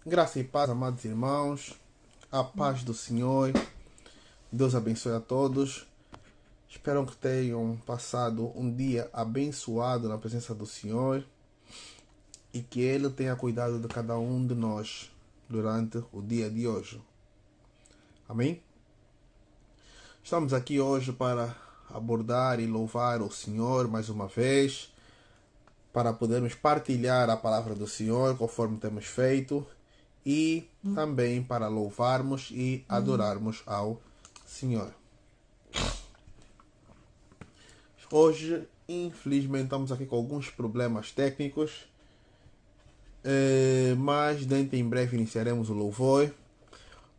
Graça e paz, amados irmãos, a paz do Senhor, Deus abençoe a todos. Espero que tenham passado um dia abençoado na presença do Senhor e que Ele tenha cuidado de cada um de nós durante o dia de hoje. Amém? Estamos aqui hoje para abordar e louvar o Senhor mais uma vez, para podermos partilhar a palavra do Senhor conforme temos feito e também para louvarmos e adorarmos ao Senhor. Hoje, infelizmente, estamos aqui com alguns problemas técnicos, mas dentro em breve iniciaremos o louvor.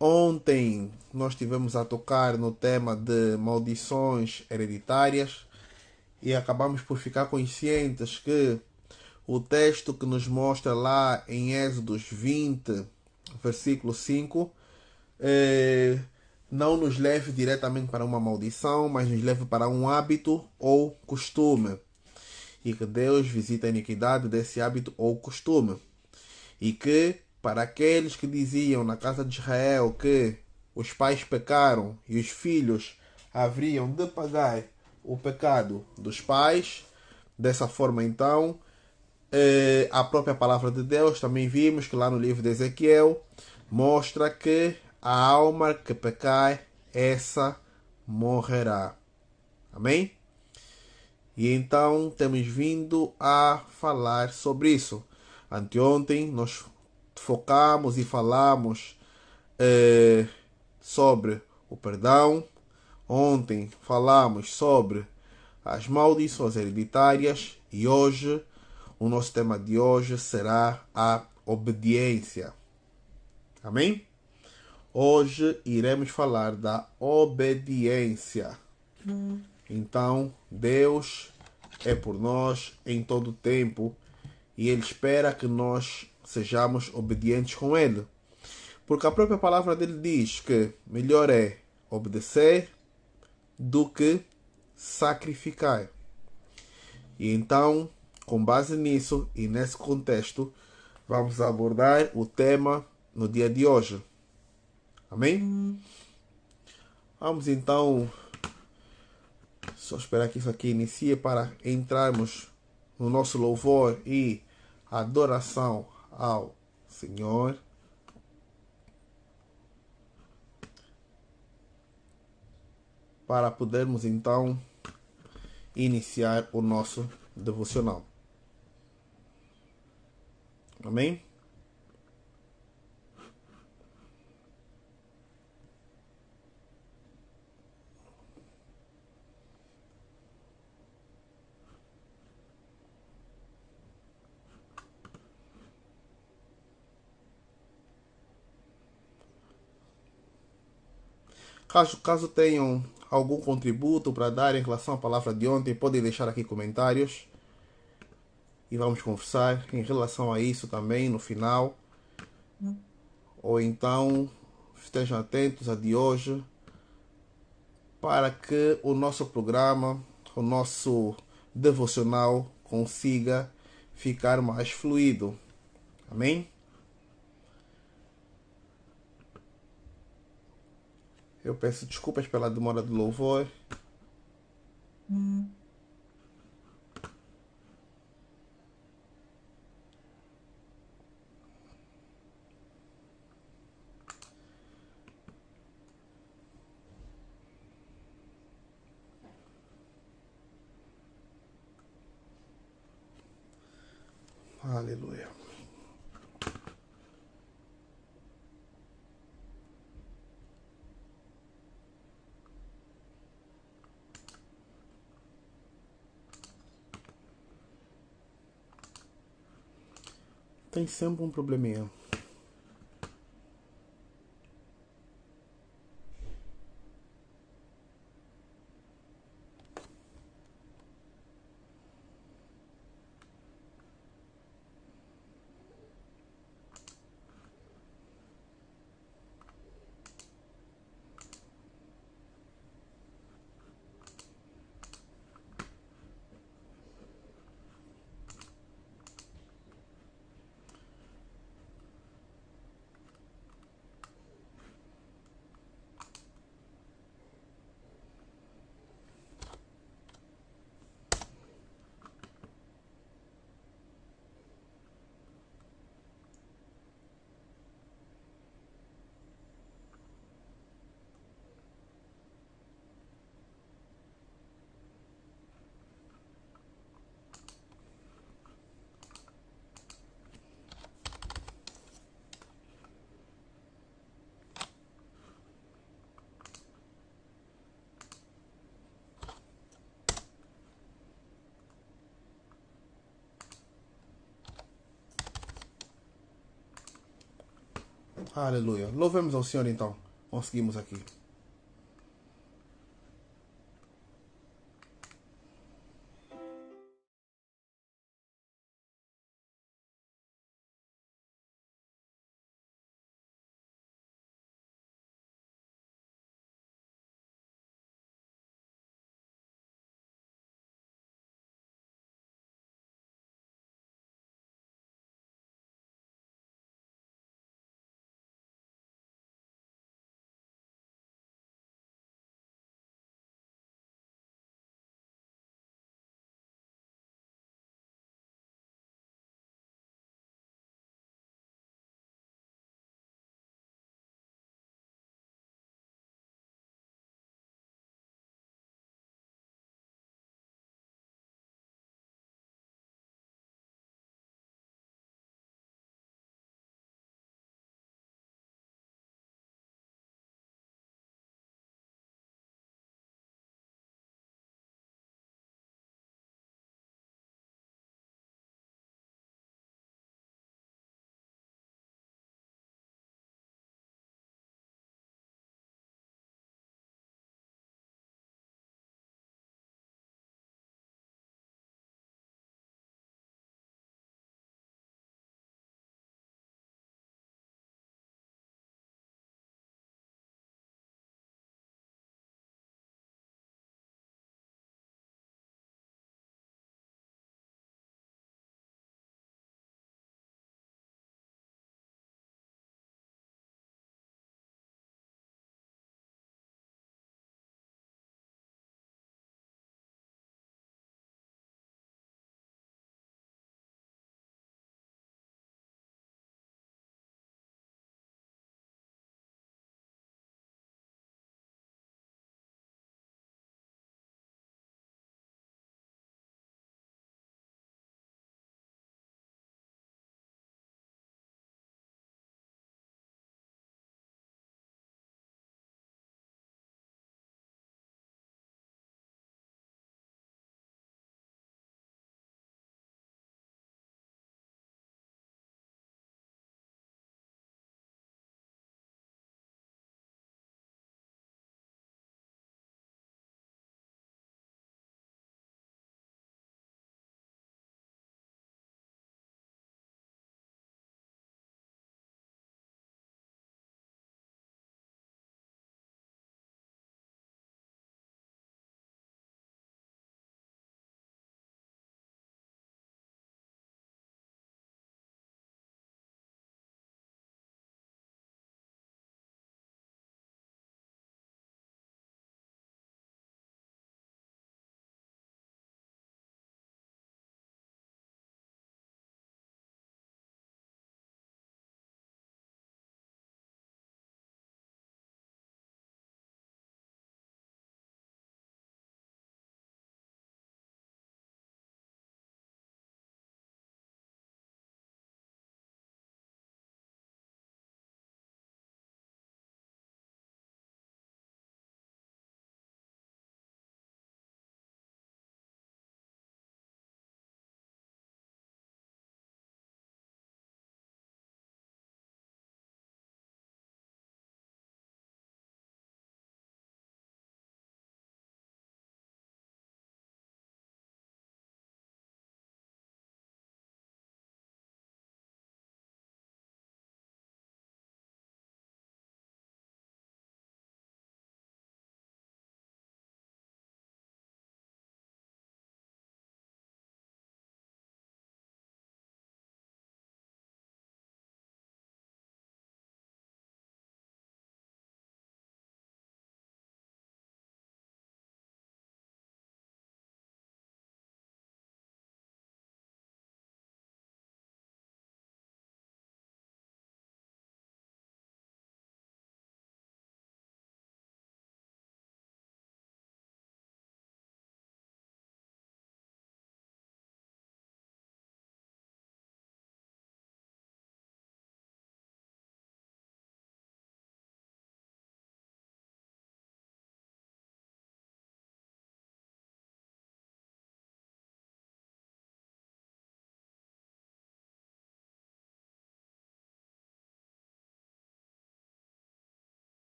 Ontem nós estivemos a tocar no tema de maldições hereditárias e acabamos por ficar conscientes que o texto que nos mostra lá em Êxodos 20, versículo 5, não nos leve diretamente para uma maldição, mas nos leve para um hábito ou costume. E que Deus visita a iniquidade desse hábito ou costume. E que, para aqueles que diziam na casa de Israel que os pais pecaram e os filhos haveriam de pagar o pecado dos pais, dessa forma então, a própria palavra de Deus, também vimos que lá no livro de Ezequiel, mostra que a alma que pecar, essa morrerá. Amém? E então temos vindo a falar sobre isso. Anteontem nós focamos e falamos sobre o perdão. Ontem falamos sobre as maldições hereditárias. E hoje, o nosso tema de hoje será a obediência. Amém? Hoje iremos falar da obediência. Então, Deus é por nós em todo o tempo e Ele espera que nós sejamos obedientes com Ele. Porque a própria palavra dele diz que melhor é obedecer do que sacrificar. E então, com base nisso e nesse contexto, vamos abordar o tema no dia de hoje. Amém? Vamos então só esperar que isso aqui inicie para entrarmos no nosso louvor e adoração ao Senhor. Para podermos então iniciar o nosso devocional. Amém? Caso tenham algum contributo para dar em relação à palavra de ontem, podem deixar aqui comentários e vamos conversar em relação a isso também no final. Ou então estejam atentos a de hoje para que o nosso programa, o nosso devocional consiga ficar mais fluido. Amém? Eu peço desculpas pela demora do louvor. Aleluia. Tem sempre um probleminha. Aleluia. Louvemos ao Senhor então. Conseguimos aqui.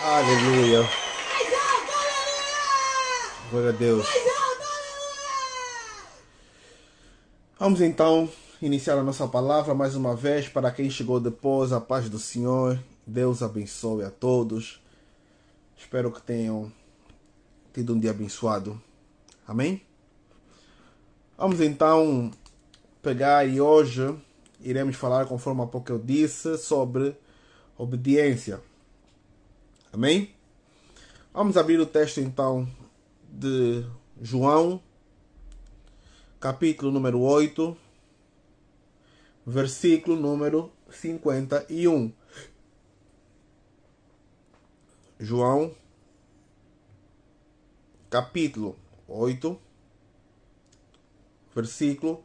Aleluia. Glória a Deus. Vamos então iniciar a nossa palavra mais uma vez. Para quem chegou depois, a paz do Senhor. Deus abençoe a todos. Espero que tenham tido um dia abençoado. Amém? Vamos então pegar e hoje iremos falar, conforme há pouco eu disse, sobre obediência. Amém? Vamos abrir o texto então de João, capítulo número 8, versículo número 51. João, capítulo 8, versículo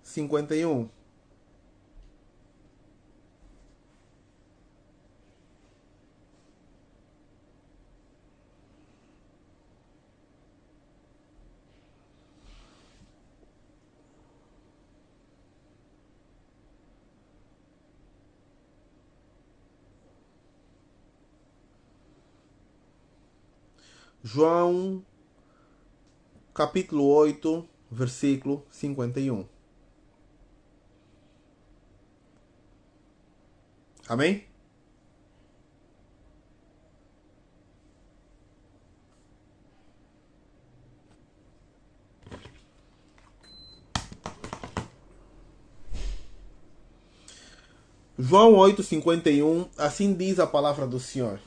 51. João, capítulo 8, versículo 51. Amém? João 8, 51, assim diz a palavra do Senhor.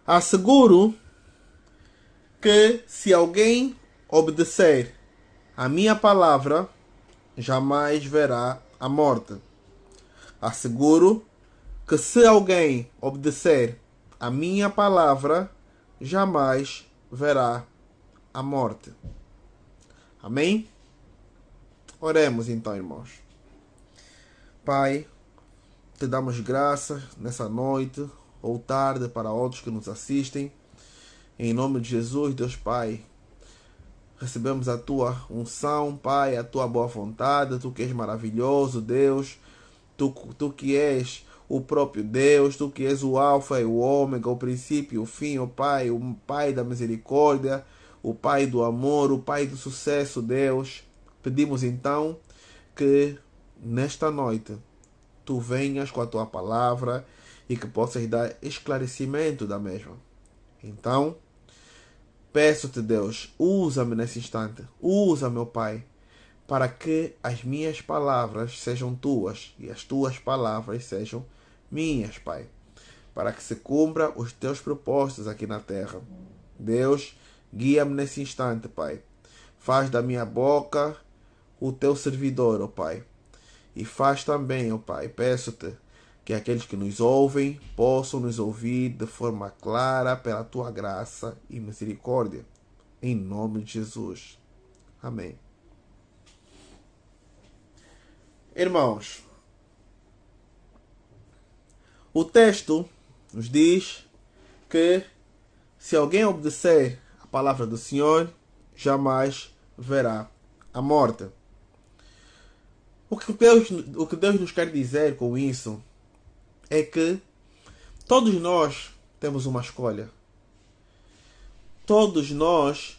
Asseguro que se alguém obedecer a minha palavra, jamais verá a morte. Asseguro que se alguém obedecer a minha palavra, jamais verá a morte. Amém? Oremos então, irmãos. Pai, te damos graça nessa noite ou tarde para outros que nos assistem. Em nome de Jesus, Deus Pai, recebemos a tua unção, Pai, a tua boa vontade. Tu que és maravilhoso, Deus. Tu que és o próprio Deus. Tu que és o Alfa e o Ômega, o princípio e o fim, ó Pai, o Pai da misericórdia, o Pai do amor, o Pai do sucesso, Deus. Pedimos então que nesta noite tu venhas com a tua palavra e que possas dar esclarecimento da mesma. Então, peço-te, Deus, usa-me nesse instante, usa, meu Pai, para que as minhas palavras sejam tuas e as tuas palavras sejam minhas, Pai, para que se cumpra os teus propósitos aqui na terra. Deus, guia-me nesse instante, Pai. Faz da minha boca o teu servidor, ó Pai. E faz também, ó Pai, peço-te que aqueles que nos ouvem possam nos ouvir de forma clara pela tua graça e misericórdia. Em nome de Jesus. Amém. Irmãos, o texto nos diz que se alguém obedecer a palavra do Senhor, jamais verá a morte. O que Deus nos quer dizer com isso é que todos nós temos uma escolha. Todos nós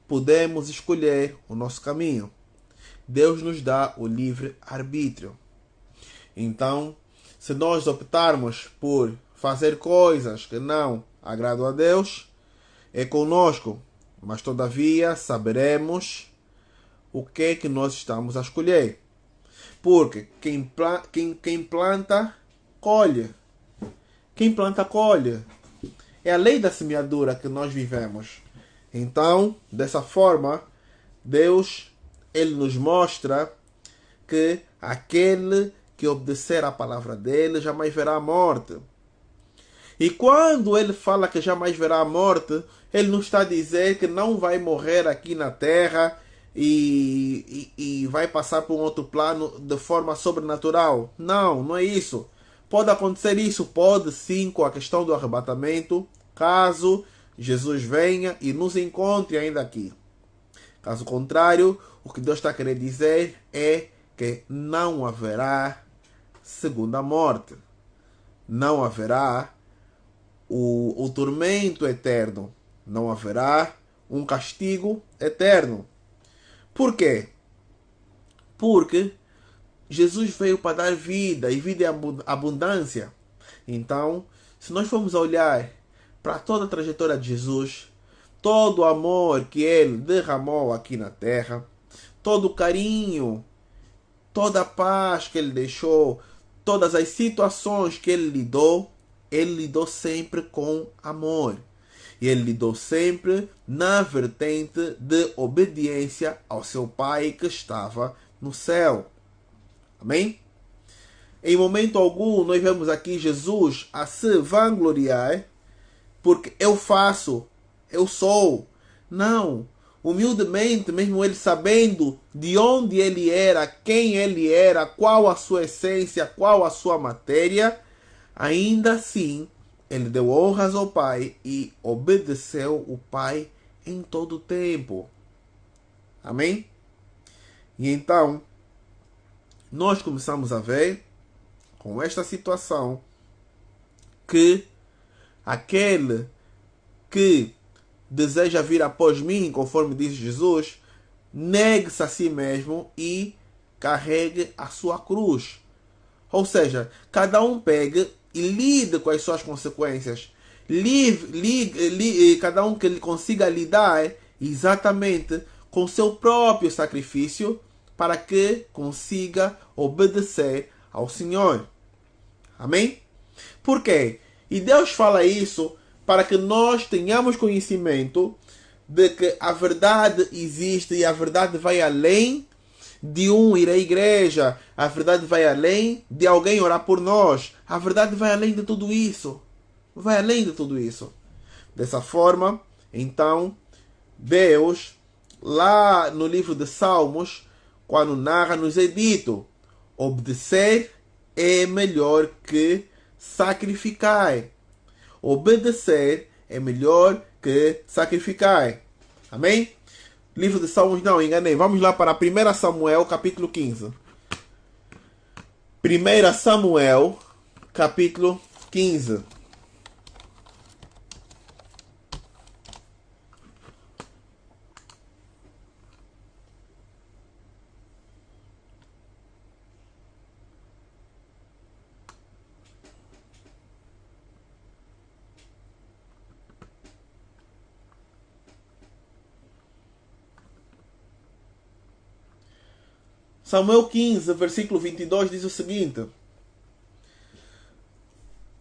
podemos escolher o nosso caminho. Deus nos dá o livre arbítrio. Então, se nós optarmos por fazer coisas que não agradam a Deus, é conosco. Mas todavia saberemos o que é que nós estamos a escolher. Porque quem planta, colhe. Quem planta, colhe. É a lei da semeadura que nós vivemos. Então, dessa forma, Deus, Ele nos mostra que aquele que obedecer à palavra dele jamais verá a morte. E quando Ele fala que jamais verá a morte, Ele não está a dizer que não vai morrer aqui na terra e vai passar para um outro plano de forma sobrenatural. Não, não é isso. Pode acontecer isso, pode sim, com a questão do arrebatamento, caso Jesus venha e nos encontre ainda aqui. Caso contrário, o que Deus está querendo dizer é que não haverá segunda morte. Não haverá o tormento eterno. Não haverá um castigo eterno. Por quê? Porque Jesus veio para dar vida e vida em abundância. Então, se nós formos olhar para toda a trajetória de Jesus, todo o amor que ele derramou aqui na terra, todo o carinho, toda a paz que ele deixou, todas as situações que ele lidou sempre com amor. E ele lidou sempre na vertente de obediência ao seu Pai que estava no céu. Amém? Em momento algum nós vemos aqui Jesus a se vangloriar porque eu faço, eu sou. Não. Humildemente, mesmo ele sabendo de onde ele era, quem ele era, qual a sua essência, qual a sua matéria, ainda assim ele deu honras ao Pai e obedeceu o Pai em todo o tempo. Amém? E então, nós começamos a ver com esta situação que aquele que deseja vir após mim, conforme diz Jesus, negue-se a si mesmo e carregue a sua cruz. Ou seja, cada um pegue e lide com as suas consequências. Cada um que consiga lidar exatamente com o seu próprio sacrifício para que consiga obedecer ao Senhor. Amém? Por quê? E Deus fala isso para que nós tenhamos conhecimento de que a verdade existe e a verdade vai além de ir à igreja. A verdade vai além de alguém orar por nós. A verdade vai além de tudo isso. Vai além de tudo isso. Dessa forma, então, Deus, lá no livro de Salmos, quando narra, nos é dito: obedecer é melhor que sacrificar. Obedecer é melhor que sacrificar. Amém? Livro de Salmos, não, enganei. Vamos lá para 1 Samuel, capítulo 15. 1 Samuel, capítulo 15. Samuel 15, versículo 22 diz o seguinte.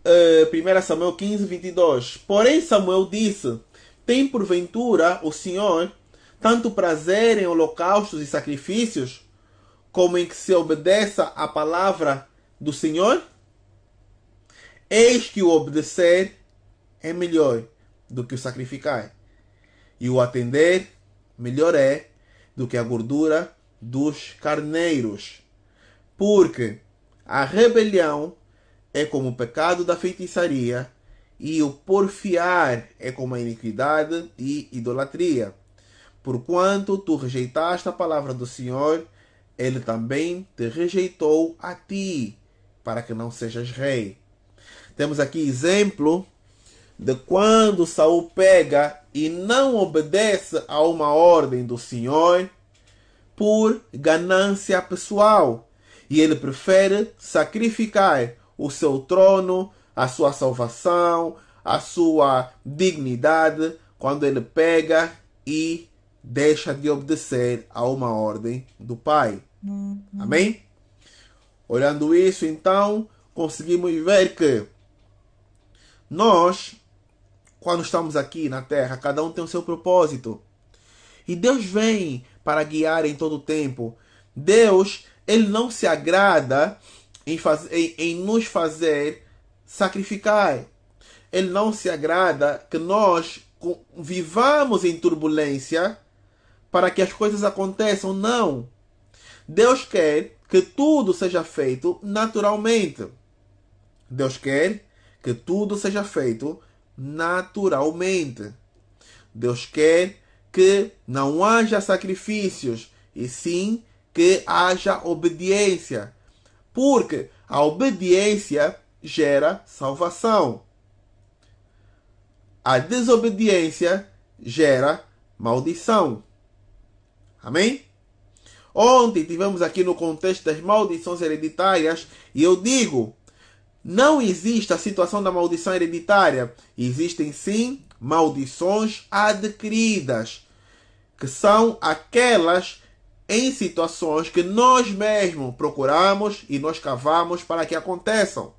1 Samuel 15, 22. Porém Samuel disse: tem porventura o Senhor tanto prazer em holocaustos e sacrifícios, como em que se obedeça à palavra do Senhor? Eis que o obedecer é melhor do que o sacrificar, e o atender melhor é do que a gordura dos carneiros. Porque a rebelião é como o pecado da feitiçaria, e o porfiar é como a iniquidade e idolatria. Porquanto tu rejeitaste a palavra do Senhor, ele também te rejeitou a ti, para que não sejas rei. Temos aqui exemplo de quando Saul pega e não obedece a uma ordem do Senhor por ganância pessoal. E ele prefere sacrificar o seu trono, a sua salvação, a sua dignidade, quando ele pega e deixa de obedecer a uma ordem do Pai. Amém? Olhando isso, então, conseguimos ver que nós, quando estamos aqui na Terra, cada um tem o seu propósito. E Deus vem para guiar em todo o tempo. Deus, ele não se agrada em nos fazer sacrificar. Ele não se agrada que nós vivamos em turbulência para que as coisas aconteçam. Não. Deus quer que tudo seja feito naturalmente. Deus quer que tudo seja feito naturalmente. Deus quer que não haja sacrifícios, e sim que haja obediência. Porque a obediência gera salvação. a desobediência gera maldição. Amém? Ontem tivemos aqui no contexto das maldições hereditárias e eu digo, não existe a situação da maldição hereditária. Existem sim maldições adquiridas, que são aquelas em situações que nós mesmos procuramos e nós cavamos para que aconteçam.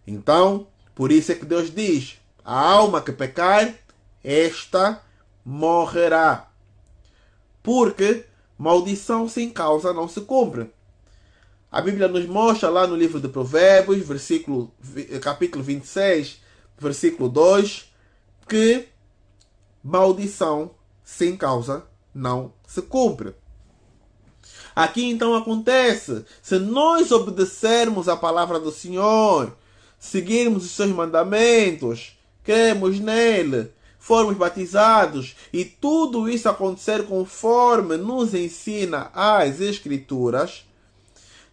Então, por isso é que Deus diz, a alma que pecar, esta morrerá. Porque maldição sem causa não se cumpre. A Bíblia nos mostra lá no livro de Provérbios, capítulo 26, versículo 2, que maldição sem causa não se cumpre. Aqui então acontece, se nós obedecermos a palavra do Senhor, seguirmos os seus mandamentos, cremos nele, formos batizados e tudo isso acontecer conforme nos ensina as Escrituras,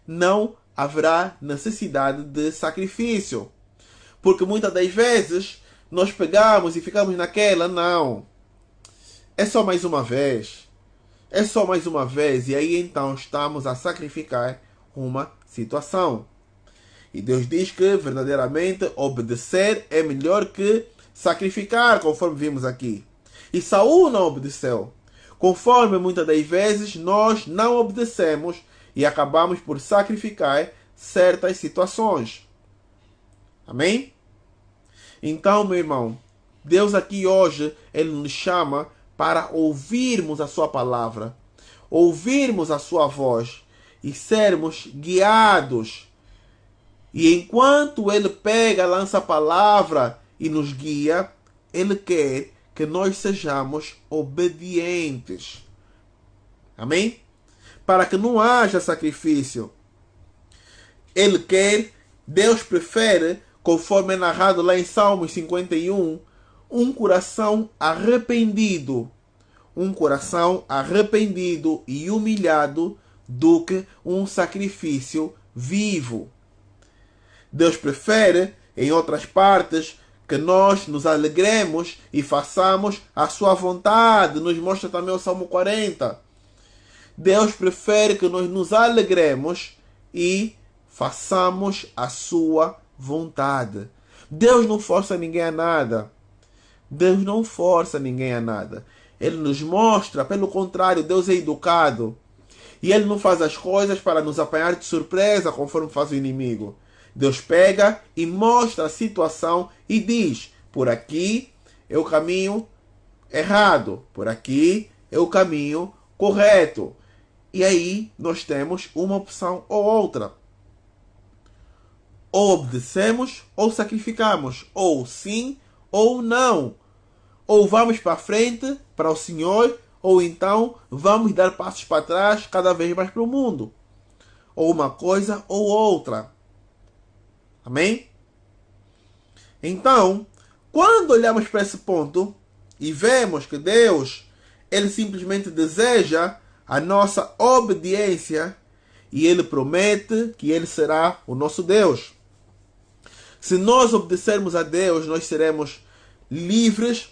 não haverá necessidade de sacrifício. Porque muitas das vezes nós pegamos e ficamos naquela, não, é só mais uma vez. É só mais uma vez. E aí então estamos a sacrificar uma situação. E Deus diz que verdadeiramente obedecer é melhor que sacrificar, conforme vimos aqui. E Saul não obedeceu. Conforme muitas das vezes nós não obedecemos e acabamos por sacrificar certas situações. Amém? Então, meu irmão, Deus aqui hoje, Ele nos chama para ouvirmos a sua palavra, ouvirmos a sua voz e sermos guiados. E enquanto Ele pega, lança a palavra e nos guia, Ele quer que nós sejamos obedientes. Amém? Para que não haja sacrifício. Ele quer, Deus prefere, conforme é narrado lá em Salmos 51, um coração arrependido. Um coração arrependido e humilhado do que um sacrifício vivo. Deus prefere, em outras partes, que nós nos alegremos e façamos a sua vontade. Nos mostra também o Salmo 40. Deus prefere que nós nos alegremos e façamos a sua vontade. Deus não força ninguém a nada. Deus não força ninguém a nada. Ele nos mostra, pelo contrário, Deus é educado. E Ele não faz as coisas para nos apanhar de surpresa, conforme faz o inimigo. Deus pega e mostra a situação e diz, por aqui é o caminho errado, por aqui é o caminho correto. E aí nós temos uma opção ou outra. Ou obedecemos ou sacrificamos, ou sim ou não. Ou vamos para frente, para o Senhor, ou então vamos dar passos para trás cada vez mais para o mundo. Ou uma coisa ou outra. Amém? Então, quando olhamos para esse ponto e vemos que Deus, Ele simplesmente deseja a nossa obediência e Ele promete que Ele será o nosso Deus. Se nós obedecermos a Deus, nós seremos livres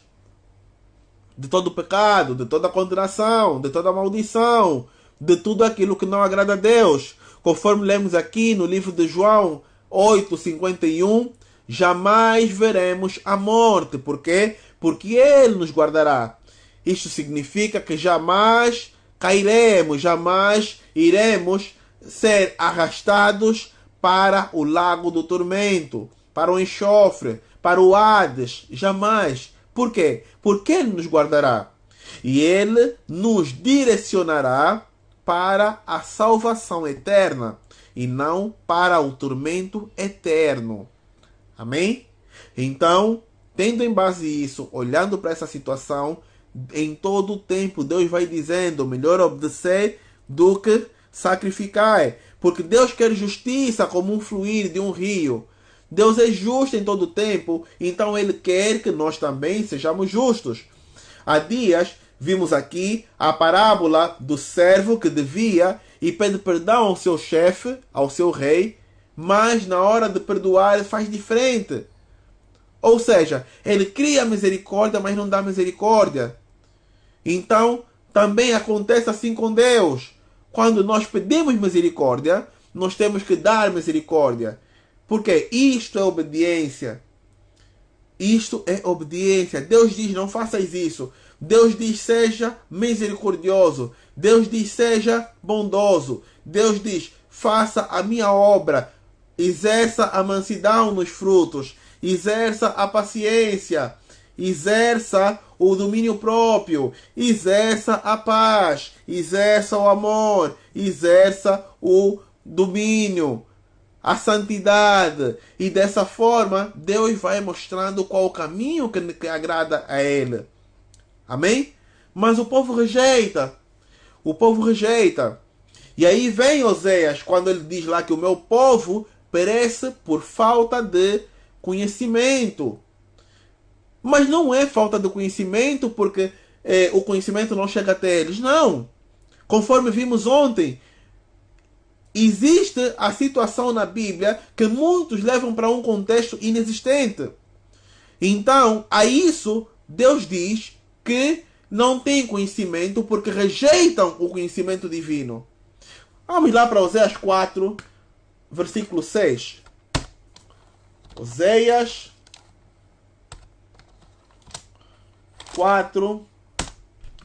de todo o pecado, de toda a condenação, de toda a maldição, de tudo aquilo que não agrada a Deus. Conforme lemos aqui no livro de João 8:51, jamais veremos a morte. Por quê? Porque Ele nos guardará. Isto significa que jamais cairemos, jamais iremos ser arrastados para o lago do tormento, para o enxofre, para o Hades. Jamais. Por quê? Porque Ele nos guardará. E Ele nos direcionará para a salvação eterna e não para o tormento eterno. Amém? Então, tendo em base isso, olhando para essa situação, em todo o tempo Deus vai dizendo, melhor obedecer do que sacrificar. Porque Deus quer justiça como um fluir de um rio. Deus é justo em todo o tempo, então Ele quer que nós também sejamos justos. Há dias vimos aqui a parábola do servo que devia e pede perdão ao seu chefe, ao seu rei, mas na hora de perdoar ele faz diferente. Ou seja, ele cria misericórdia, mas não dá misericórdia. Então, também acontece assim com Deus. Quando nós pedimos misericórdia, nós temos que dar misericórdia. Porque isto é obediência. Isto é obediência. Deus diz, não faças isso. Deus diz, seja misericordioso. Deus diz, seja bondoso. Deus diz, faça a minha obra. Exerça a mansidão nos frutos. Exerça a paciência. Exerça o domínio próprio. Exerça a paz. Exerça o amor. Exerça o domínio, a santidade. E dessa forma, Deus vai mostrando qual o caminho que agrada a Ele. Amém? Mas o povo rejeita. O povo rejeita. E aí vem Oséias, quando ele diz lá que o meu povo perece por falta de conhecimento. Mas não é falta de conhecimento porque o conhecimento não chega até eles. Não. Conforme vimos ontem, existe a situação na Bíblia que muitos levam para um contexto inexistente. Então, a isso, Deus diz que não tem conhecimento porque rejeitam o conhecimento divino. Vamos lá para Oséias 4, versículo 6. Oséias 4,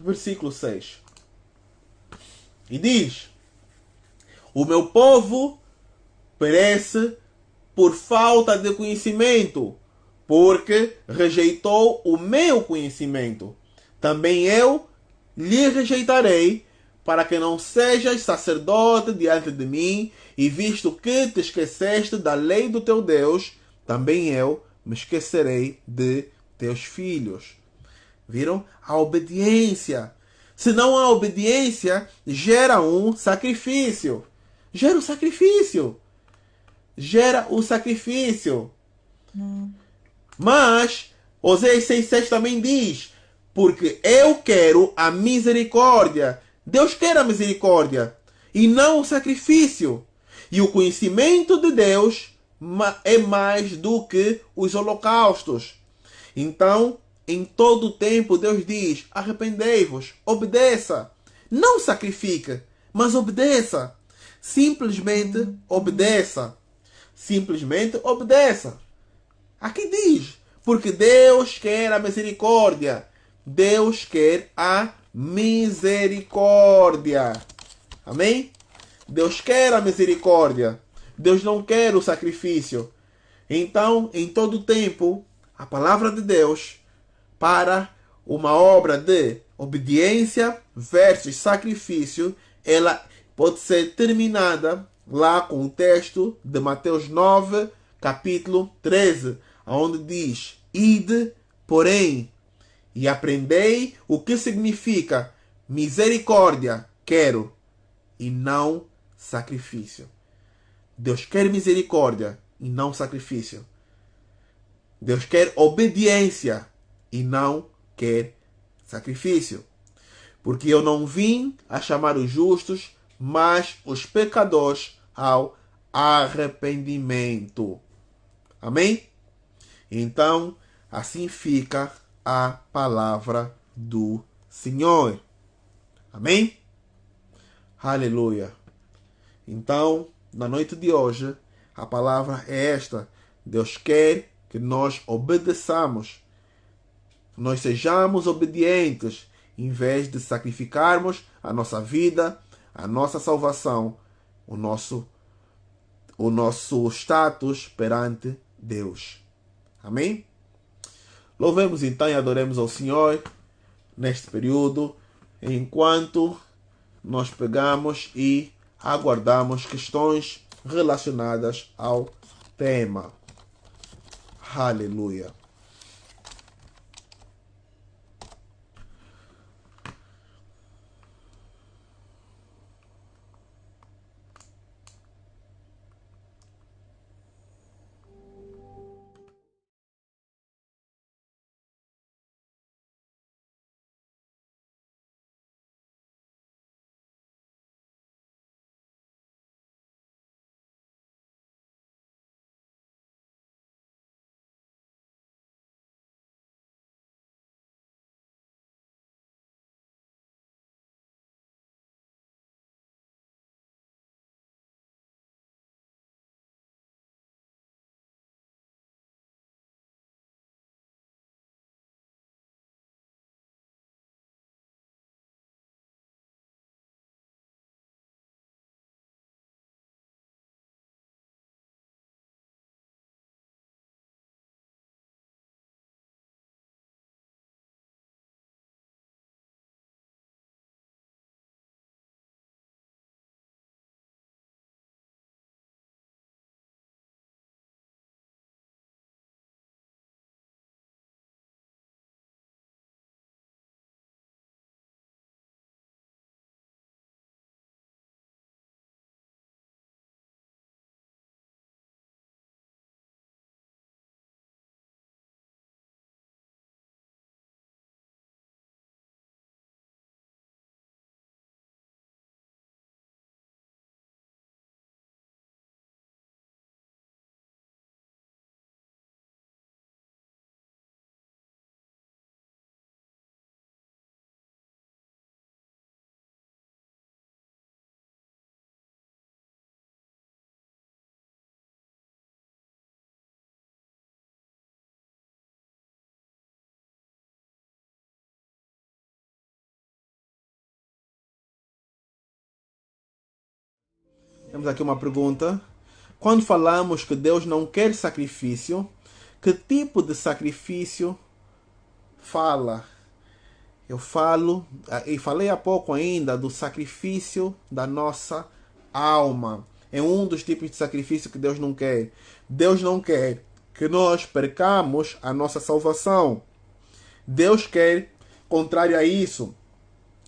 versículo 6. E diz: o meu povo perece por falta de conhecimento, porque rejeitou o meu conhecimento. Também eu lhe rejeitarei, para que não sejas sacerdote diante de mim, e visto que te esqueceste da lei do teu Deus, também eu me esquecerei de teus filhos. Viram? A obediência. Se não há obediência, gera um sacrifício. Gera o sacrifício. Gera o sacrifício. Mas, Oséias 6,6 também diz: porque eu quero a misericórdia. Deus quer a misericórdia e não o sacrifício. E o conhecimento de Deus é mais do que os holocaustos. Então, em todo o tempo, Deus diz: arrependei-vos, obedeça. Não sacrifique, mas obedeça. Simplesmente obedeça. Simplesmente obedeça. Aqui diz: porque Deus quer a misericórdia. Deus quer a misericórdia. Amém? Deus quer a misericórdia. Deus não quer o sacrifício. Então, em todo tempo, a palavra de Deus para uma obra de obediência versus sacrifício, ela pode ser terminada lá com o texto de Mateus 9, capítulo 13, onde diz: ide, porém, e aprendei o que significa misericórdia, quero, e não sacrifício. Deus quer misericórdia e não sacrifício. Deus quer obediência e não quer sacrifício. Porque eu não vim a chamar os justos, mas os pecadores ao arrependimento. Amém? Então, assim fica a palavra do Senhor. Amém? Aleluia. Então, na noite de hoje, a palavra é esta. Deus quer que nós obedeçamos, nós sejamos obedientes, em vez de sacrificarmos a nossa vida, a nossa salvação, o nosso status perante Deus. Amém? Louvemos então e adoremos ao Senhor neste período, enquanto nós pegamos e aguardamos questões relacionadas ao tema. Aleluia. Temos aqui uma pergunta. Quando falamos que Deus não quer sacrifício, que tipo de sacrifício fala? Eu falo, e falei há pouco ainda, do sacrifício da nossa alma. É um dos tipos de sacrifício que Deus não quer. Deus não quer que nós percamos a nossa salvação. Deus quer, contrário a isso,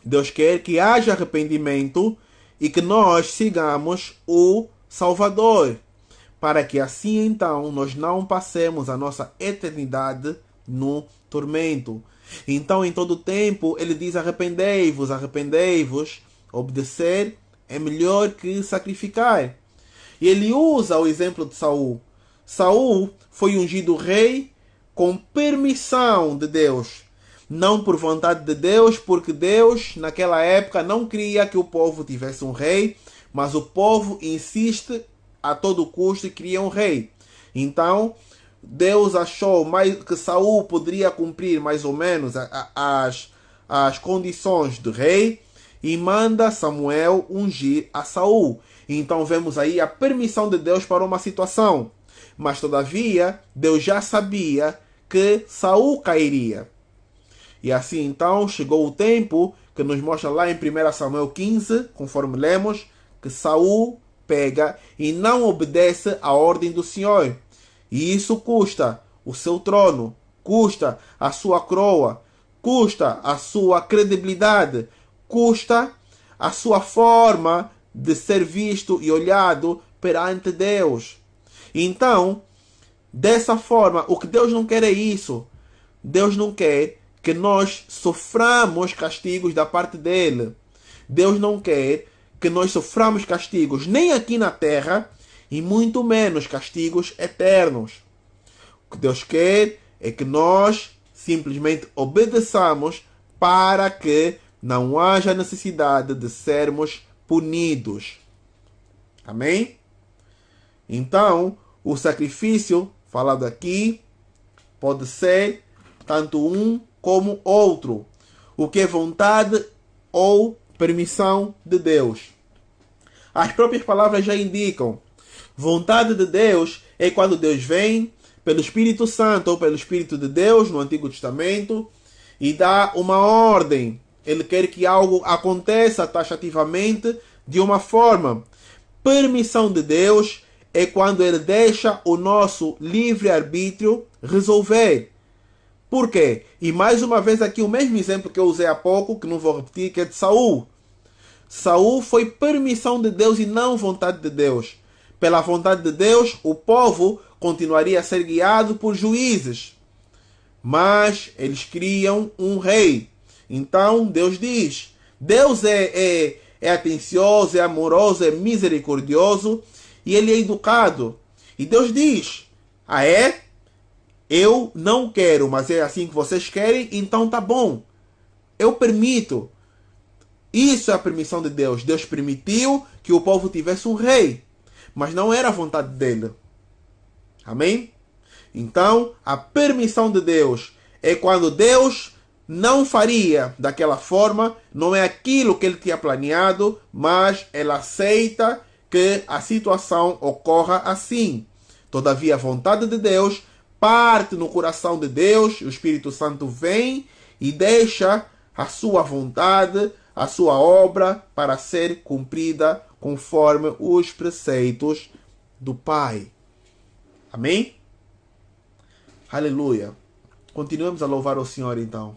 Deus quer que haja arrependimento e que nós sigamos o Salvador, para que assim então nós não passemos a nossa eternidade no tormento. Então, em todo tempo, ele diz: arrependei-vos, arrependei-vos. Obedecer é melhor que sacrificar. E ele usa o exemplo de Saul. Saul foi ungido rei com permissão de Deus. Não por vontade de Deus, porque Deus, naquela época, não queria que o povo tivesse um rei, mas o povo insiste a todo custo e queria um rei. Então, Deus achou mais que Saul poderia cumprir mais ou menos as condições de rei e manda Samuel ungir a Saul. Então vemos aí a permissão de Deus para uma situação. Mas todavia, Deus já sabia que Saul cairia. E assim então chegou o tempo que nos mostra lá em 1 Samuel 15, conforme lemos, que Saul pega e não obedece à ordem do Senhor. E isso custa o seu trono, custa a sua coroa, custa a sua credibilidade, custa a sua forma de ser visto e olhado perante Deus. Então, dessa forma, o que Deus não quer é isso. Deus não quer que nós soframos castigos da parte dele. Deus não quer que nós soframos castigos nem aqui na terra e muito menos castigos eternos. O que Deus quer é que nós simplesmente obedeçamos para que não haja necessidade de sermos punidos. Amém? Então, o sacrifício falado aqui pode ser tanto um como outro, o que é vontade ou permissão de Deus. As próprias palavras já indicam. Vontade de Deus é quando Deus vem pelo Espírito Santo ou pelo Espírito de Deus no Antigo Testamento e dá uma ordem. Ele quer que algo aconteça taxativamente de uma forma. Permissão de Deus é quando ele deixa o nosso livre-arbítrio resolver. Por quê? E mais uma vez aqui o mesmo exemplo que eu usei há pouco, que não vou repetir, que é de Saul. Saul foi permissão de Deus e não vontade de Deus. Pela vontade de Deus, o povo continuaria a ser guiado por juízes. Mas eles criam um rei. Então Deus diz, Deus é atencioso, é amoroso, é misericordioso e ele é educado. E Deus diz, eu não quero, mas é assim que vocês querem, então tá bom. Eu permito. Isso é a permissão de Deus. Deus permitiu que o povo tivesse um rei, mas não era a vontade dele. Amém? Então, a permissão de Deus é quando Deus não faria daquela forma, não é aquilo que ele tinha planeado, mas ele aceita que a situação ocorra assim. Todavia, a vontade de Deus parte no coração de Deus, o Espírito Santo vem e deixa a sua vontade, a sua obra para ser cumprida conforme os preceitos do Pai. Amém? Aleluia. Continuemos a louvar o Senhor então.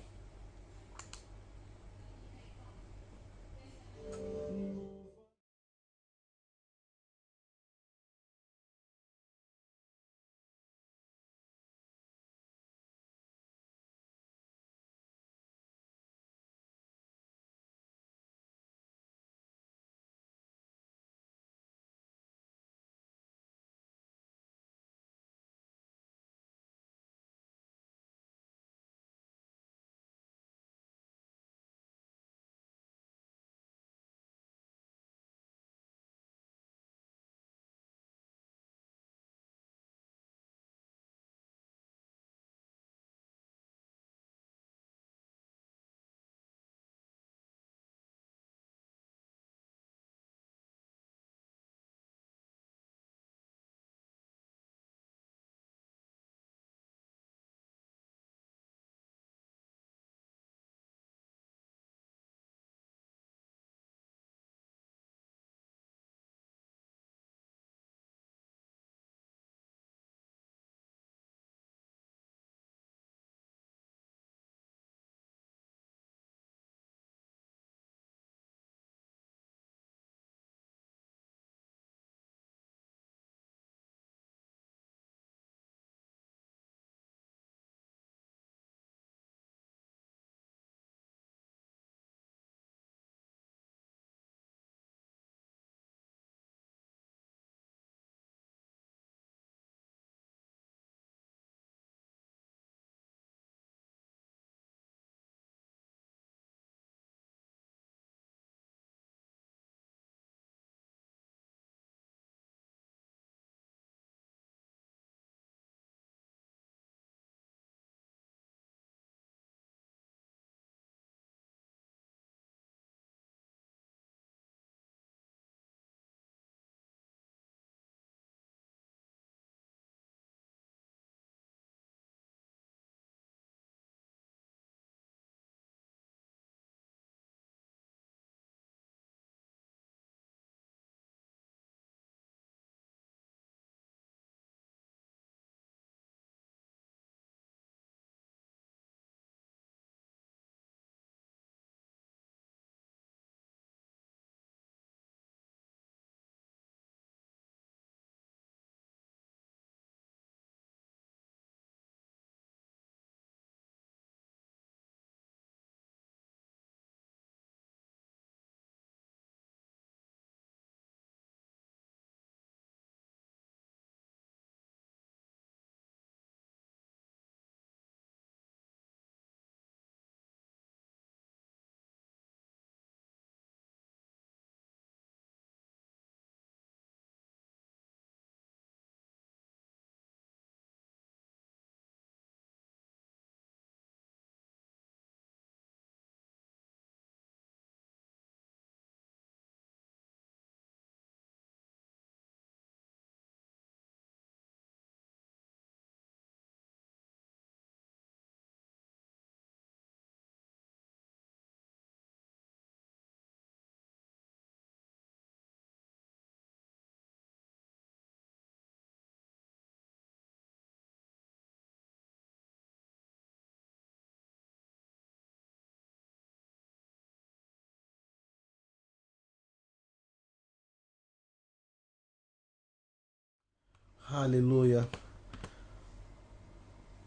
Aleluia.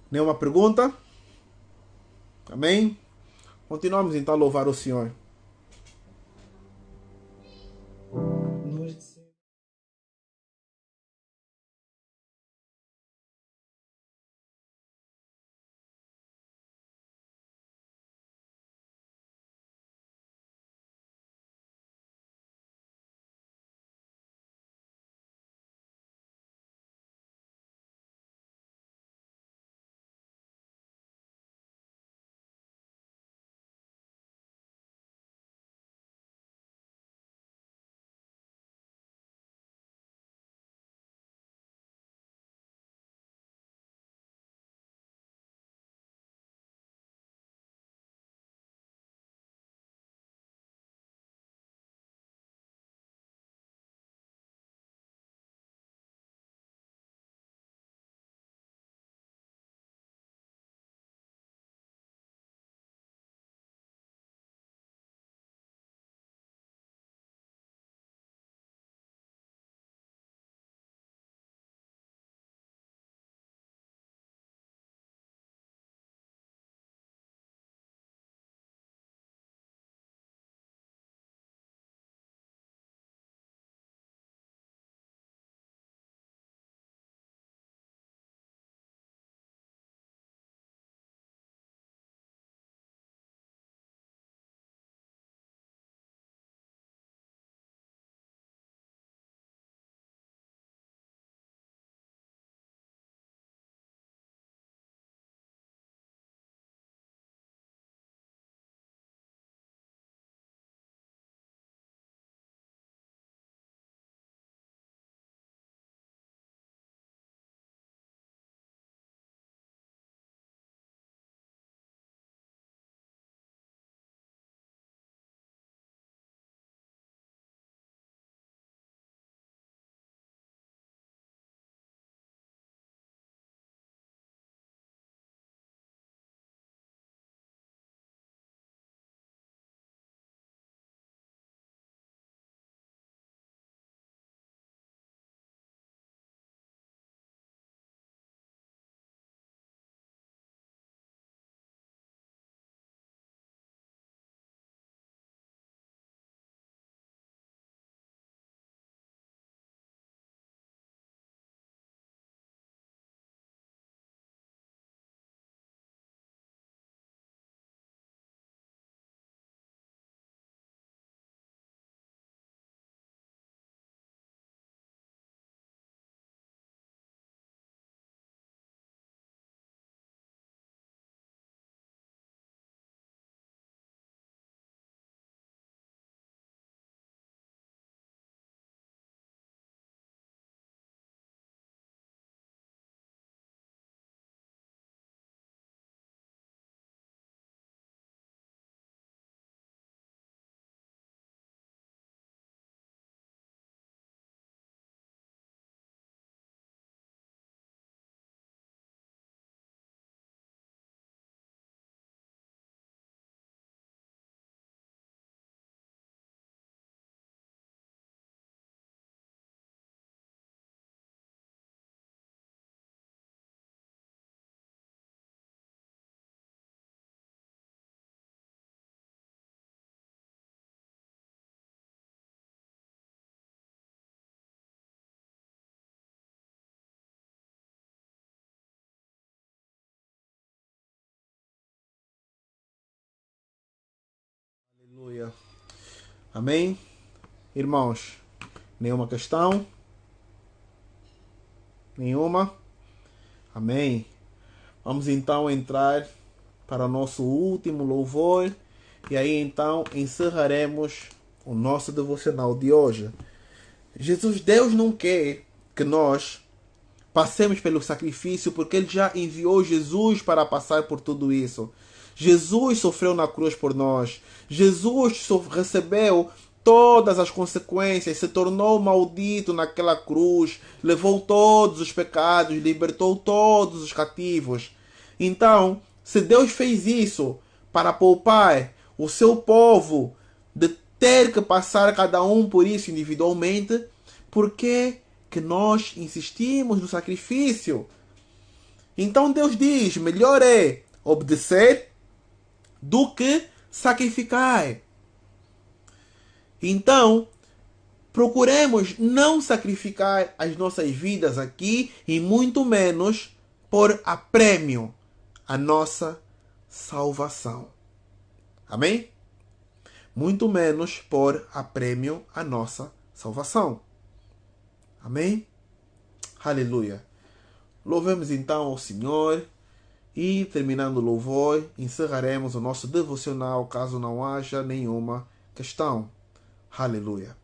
Nenhuma pergunta? Amém? Continuamos então a louvar o Senhor. Aleluia. Amém? Irmãos, nenhuma questão? Nenhuma? Amém. Vamos então entrar para o nosso último louvor e aí então encerraremos o nosso devocional de hoje. Deus não quer que nós passemos pelo sacrifício porque Ele já enviou Jesus para passar por tudo isso. Jesus sofreu na cruz por nós. Jesus recebeu todas as consequências, se tornou maldito naquela cruz, levou todos os pecados, libertou todos os cativos. Então, se Deus fez isso para poupar o seu povo de ter que passar cada um por isso individualmente, por que que nós insistimos no sacrifício. Então Deus diz: melhor é obedecer do que sacrificar. Então, procuremos não sacrificar as nossas vidas aqui e muito menos por aprêmio a nossa salvação. Amém? Muito menos por aprêmio a nossa salvação. Amém? Aleluia. Louvemos então ao Senhor e, terminando o louvor, encerraremos o nosso devocional caso não haja nenhuma questão. Aleluia.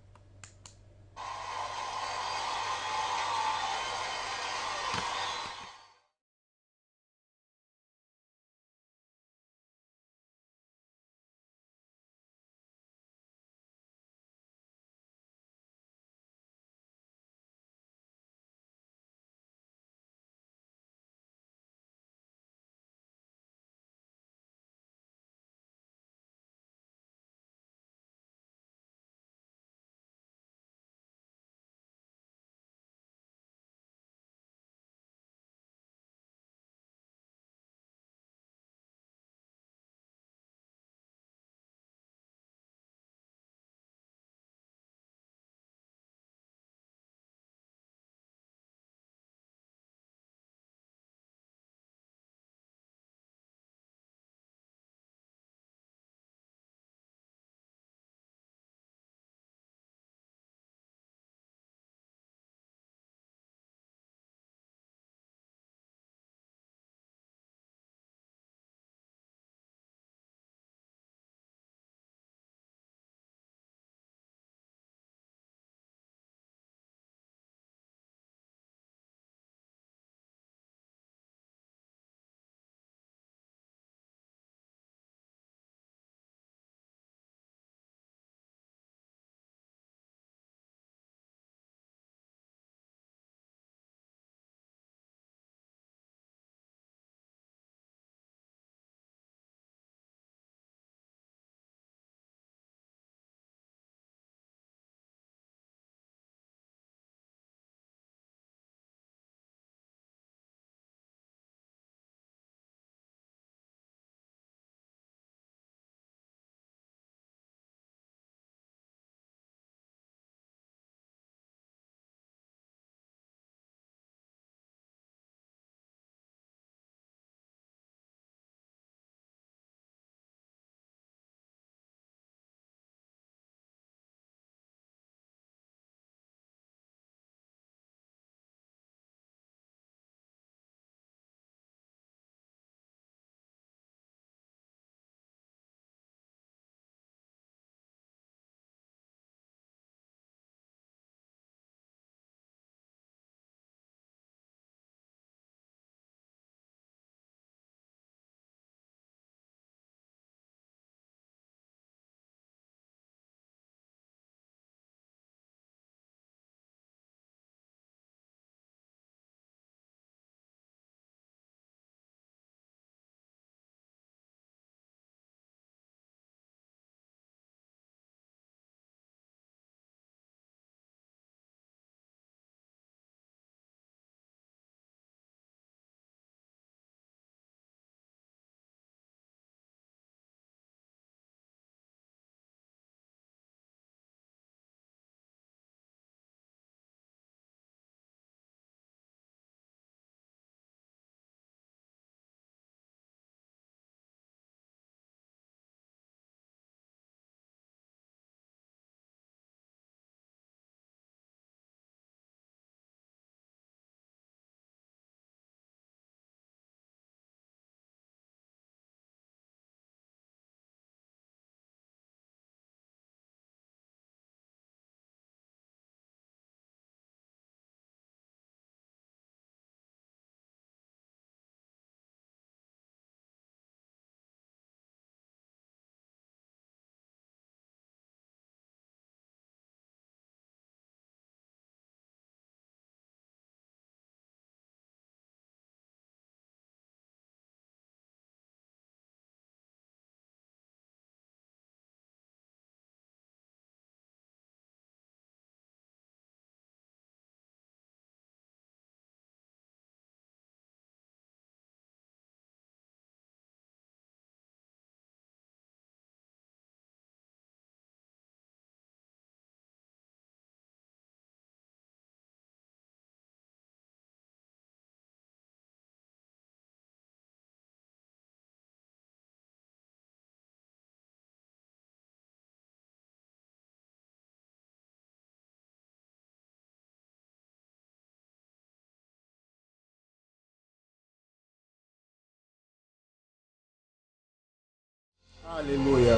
Aleluia.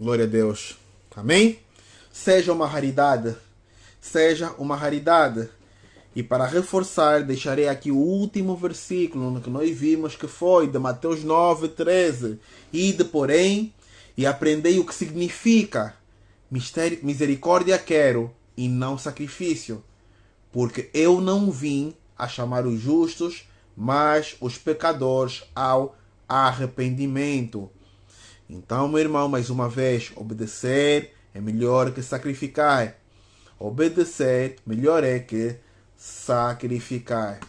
Glória a Deus. Amém? Seja uma raridade. Seja uma raridade. E para reforçar, deixarei aqui o último versículo no que nós vimos, que foi de Mateus 9:13. Ide, porém, e aprendei o que significa misericórdia quero e não sacrifício. Porque eu não vim a chamar os justos, mas os pecadores ao arrependimento. Então, meu irmão, mais uma vez, obedecer é melhor que sacrificar. Obedecer melhor é que sacrificar.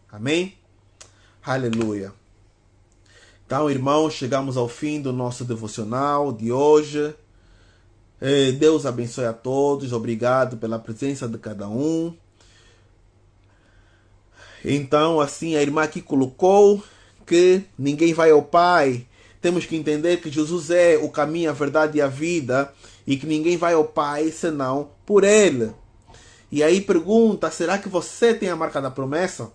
Amém? Aleluia. Então, irmãos, chegamos ao fim do nosso devocional de hoje. Deus abençoe a todos. Obrigado pela presença de cada um. Então, assim, a irmã aqui colocou que ninguém vai ao Pai. Temos que entender que Jesus é o caminho, a verdade e a vida, e que ninguém vai ao Pai senão por Ele. E aí pergunta, será que você tem a marca da promessa?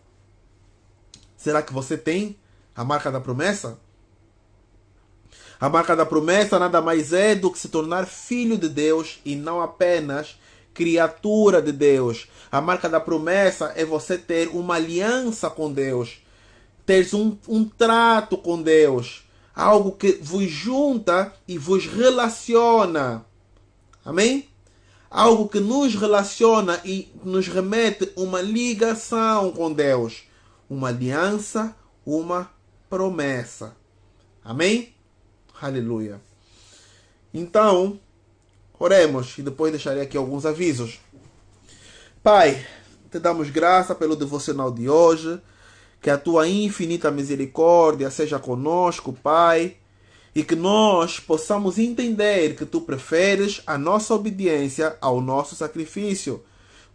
Será que você tem a marca da promessa? A marca da promessa nada mais é do que se tornar filho de Deus e não apenas criatura de Deus. A marca da promessa é você ter uma aliança com Deus. Ter um trato com Deus. Algo que vos junta e vos relaciona. Amém? Algo que nos relaciona e nos remete uma ligação com Deus. Uma aliança, uma promessa. Amém? Aleluia. Então, oremos e depois deixarei aqui alguns avisos. Pai, te damos graça pelo devocional de hoje. Que a tua infinita misericórdia seja conosco, Pai. E que nós possamos entender que tu preferes a nossa obediência ao nosso sacrifício.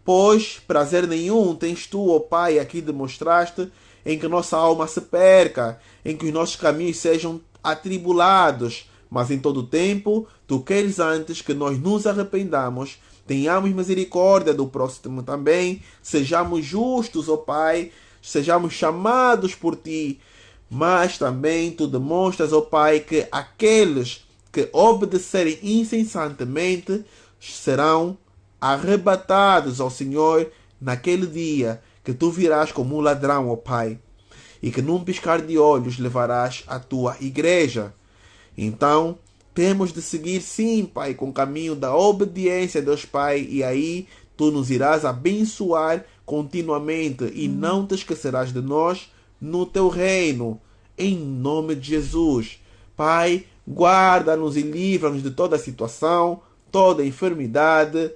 Pois prazer nenhum tens tu, ó Pai, aqui demonstraste em que nossa alma se perca, em que os nossos caminhos sejam atribulados. Mas em todo o tempo, tu queres antes que nós nos arrependamos, tenhamos misericórdia do próximo também, sejamos justos, ó Pai, sejamos chamados por ti. Mas também tu demonstras, ó Pai, que aqueles que obedecerem insensatamente serão arrebatados ao Senhor naquele dia que tu virás como um ladrão, ó Pai, e que num piscar de olhos levarás a tua igreja. Então, temos de seguir sim, Pai, com o caminho da obediência, Deus Pai, e aí tu nos irás abençoar continuamente e não te esquecerás de nós no teu reino, em nome de Jesus. Pai, guarda-nos e livra-nos de toda situação, toda enfermidade,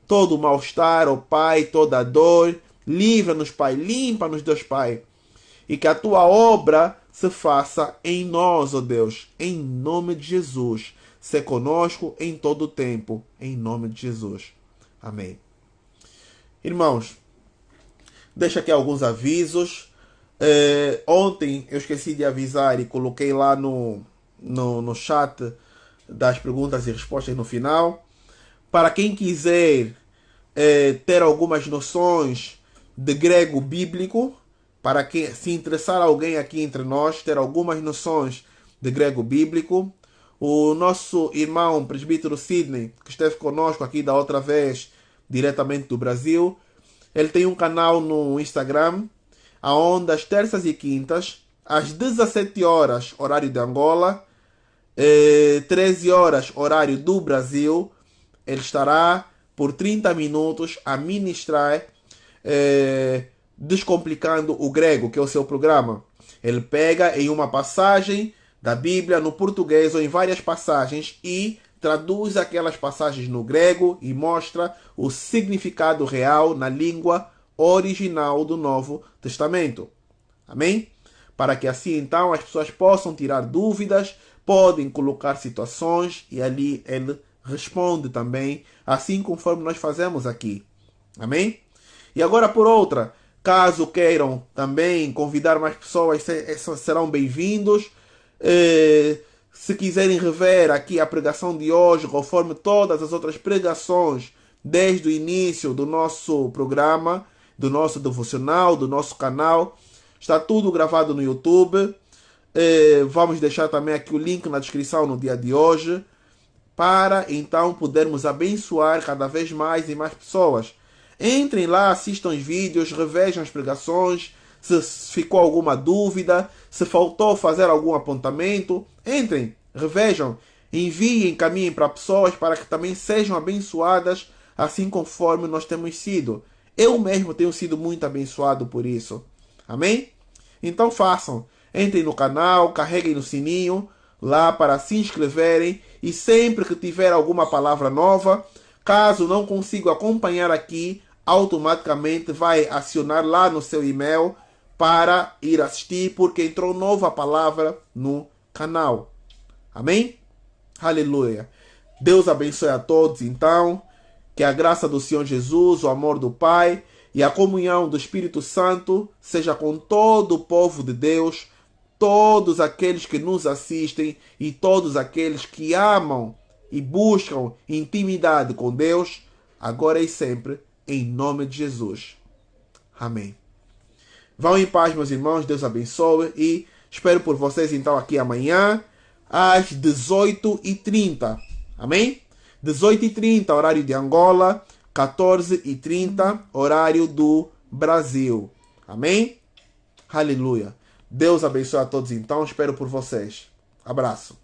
todo mal-estar, ó Pai, toda dor. Livra-nos, Pai, limpa-nos, Deus Pai, e que a tua obra se faça em nós, ó Deus, em nome de Jesus. Sê conosco em todo o tempo, em nome de Jesus. Amém. Irmãos, deixa aqui alguns avisos. Ontem eu esqueci de avisar e coloquei lá no chat das perguntas e respostas no final. Para quem quiser ter algumas noções de grego bíblico, para quem se interessar alguém aqui entre nós, ter algumas noções de grego bíblico, o nosso irmão presbítero Sidney, que esteve conosco aqui da outra vez, diretamente do Brasil, ele tem um canal no Instagram, aonde às terças e quintas, às 17 horas, horário de Angola, 13 horas, horário do Brasil, ele estará por 30 minutos a ministrar Descomplicando o Grego, que é o seu programa. Ele pega em uma passagem da Bíblia no português ou em várias passagens e traduz aquelas passagens no grego e mostra o significado real na língua original do Novo Testamento. Amém? Para que assim então as pessoas possam tirar dúvidas, podem colocar situações e ali ele responde também, assim conforme nós fazemos aqui. Amém? E agora por outra, caso queiram também convidar mais pessoas, serão bem-vindos. Se quiserem rever aqui a pregação de hoje, conforme todas as outras pregações, desde o início do nosso programa, do nosso devocional, do nosso canal, está tudo gravado no YouTube. Vamos deixar também aqui o link na descrição no dia de hoje, para então podermos abençoar cada vez mais e mais pessoas. Entrem lá, assistam os vídeos, revejam as pregações. Se ficou alguma dúvida, se faltou fazer algum apontamento, entrem, revejam, enviem, encaminhem para pessoas para que também sejam abençoadas, assim conforme nós temos sido. Eu mesmo tenho sido muito abençoado por isso. Amém? Então façam. Entrem no canal, carreguem no sininho lá para se inscreverem e sempre que tiver alguma palavra nova, caso não consiga acompanhar aqui, automaticamente vai acionar lá no seu e-mail para ir assistir, porque entrou nova palavra no canal. Amém? Aleluia. Deus abençoe a todos, então. Que a graça do Senhor Jesus, o amor do Pai e a comunhão do Espírito Santo seja com todo o povo de Deus, todos aqueles que nos assistem e todos aqueles que amam e buscam intimidade com Deus, agora e sempre, em nome de Jesus. Amém. Vão em paz, meus irmãos. Deus abençoe. E espero por vocês, então, aqui amanhã, às 18h30. Amém? 18h30, horário de Angola. 14h30, horário do Brasil. Amém? Aleluia. Deus abençoe a todos, então. Espero por vocês. Abraço.